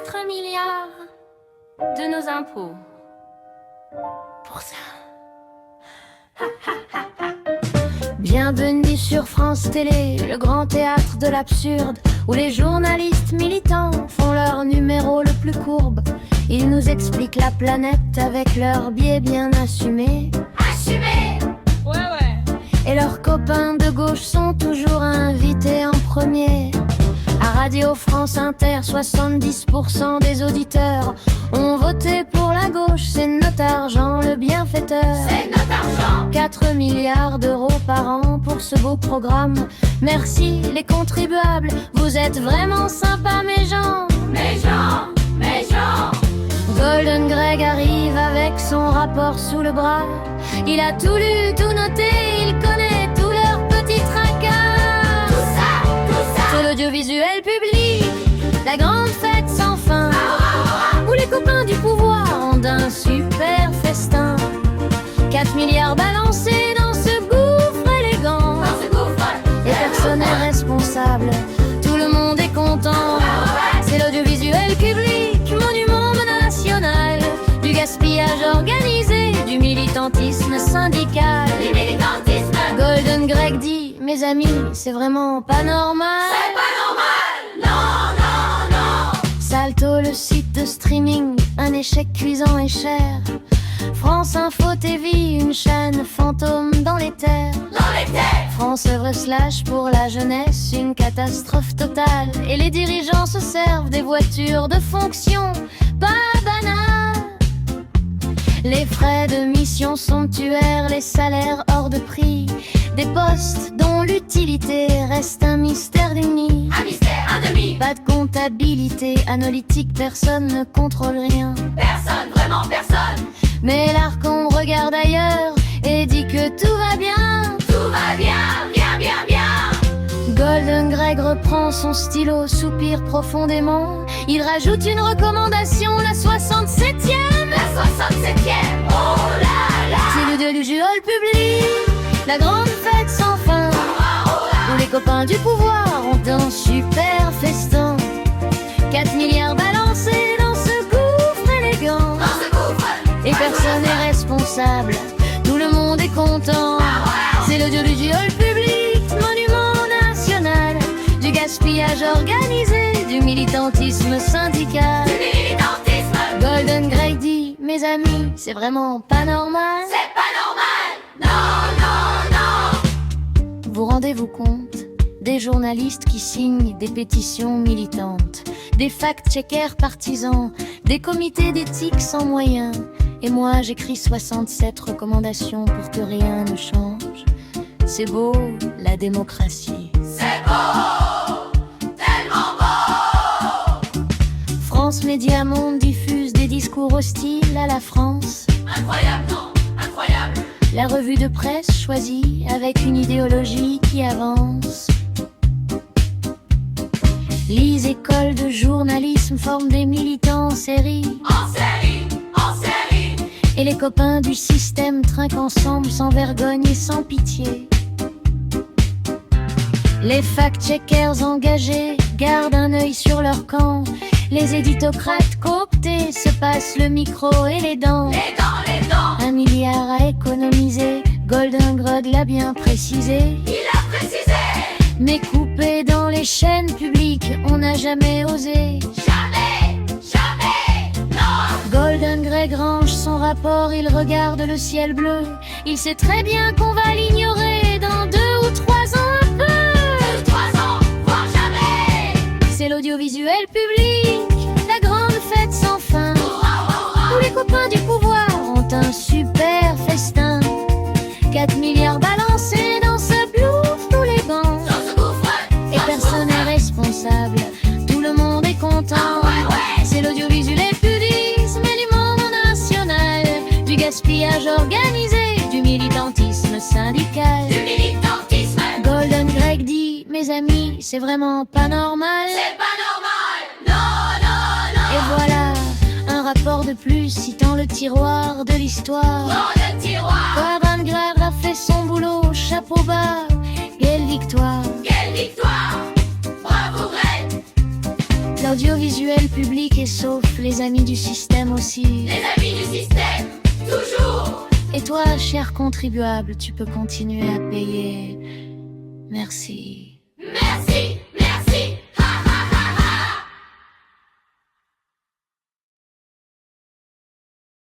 4 milliards de nos impôts. Pour ça. Bienvenue sur France Télé, le grand théâtre de l'absurde, où les journalistes militants font leur numéro le plus courbe. Ils nous expliquent la planète avec leurs biais bien assumés. Assumés! Ouais. Et leurs copains de gauche sont toujours invités en premier. À Radio France Inter, 70% des auditeurs ont voté pour la gauche. C'est notre argent, le bienfaiteur. C'est notre argent. 4 milliards d'euros par an pour ce beau programme. Merci les contribuables, vous êtes vraiment sympas mes gens. Mes gens, mes gens. Golden Greg arrive avec son rapport sous le bras. Il a tout lu, tout noté, il connaît tous leurs petits tracas. Tout ça. C'est l'audiovisuel public, la grande fête sans fin, où les copains du pouvoir ont un super festin. 4 milliards balancés dans ce gouffre élégant. Et personne n'est responsable, tout le monde est content. C'est l'audiovisuel public, monument national, du gaspillage organisé, du militantisme syndical. Golden Greg dit, mes amis, c'est vraiment pas normal. C'est pas normal, non. Salto, le site de streaming, un échec cuisant et cher. France Info TV, une chaîne fantôme dans les terres. France Œuvre Slash pour la jeunesse, une catastrophe totale. Et les dirigeants se servent des voitures de fonction, pas banales. Les frais de mission sont tuaires, les salaires hors de prix. Des postes dont l'utilité reste un mystère d'ennemi. Un mystère, un demi. Pas de comptabilité analytique, personne ne contrôle rien. Personne, vraiment personne. Mais l'Arcon regarde ailleurs et dit que tout va bien. Tout va bien, bien. Golden Greg reprend son stylo, soupire profondément. Il rajoute une recommandation, la 67e. La 67e, oh là là. C'est l'audiovisuel public, la grande fête sans fin, où les copains du pouvoir ont un super festin. 4 milliards balancés dans ce gouffre élégant. Et personne n'est responsable, tout le monde est content. C'est l'audiovisuel public, monument national, du gaspillage organisé, du militantisme syndical. Golden Greg dit, mes amis, c'est vraiment pas normal. C'est pas normal, non. Vous rendez-vous compte des journalistes qui signent des pétitions militantes, des fact-checkers partisans, des comités d'éthique sans moyens. Et moi j'écris 67 recommandations pour que rien ne change. C'est beau, la démocratie. C'est beau, tellement beau. France Média Monde diffuse des discours hostiles à la France. Incroyable, non, incroyable. La revue de presse choisie avec une idéologie qui avance. Les écoles de journalisme forment des militants en série. En série. Et les copains du système trinquent ensemble sans vergogne et sans pitié. Les fact-checkers engagés gardent un œil sur leur camp. Les éditocrates cooptés se passent le micro et les dents. Les dents. 1 milliard à économiser, Golden Greg l'a bien précisé. Il a précisé. Mais coupé dans les chaînes publiques, on n'a jamais osé. Jamais, non. Golden Greg range son rapport, il regarde le ciel bleu. Il sait très bien qu'on va l'ignorer dans 2 ou 3 ans un peu. 2 ou 3 ans, voire jamais. C'est l'audiovisuel public, la grande fête sans fin, où les copains du pouvoir ont un super festin. 4 milliards balancés dans ce plouf tous les bancs. Et personne n'est responsable, tout le monde est content. C'est l'audiovisuel public, monument national, du gaspillage organisé, du militantisme syndical. Golden Greg dit, mes amis, c'est vraiment pas normal. C'est pas normal, non. Et voilà, un rapport de plus citant le tiroir de l'histoire. Golden Greg a fait son boulot, chapeau bas, quelle victoire. Bravo Greg. L'audiovisuel public est sauf, les amis du système aussi. Les amis du système, toujours. Et toi, cher contribuable, tu peux continuer à payer. Merci. Merci.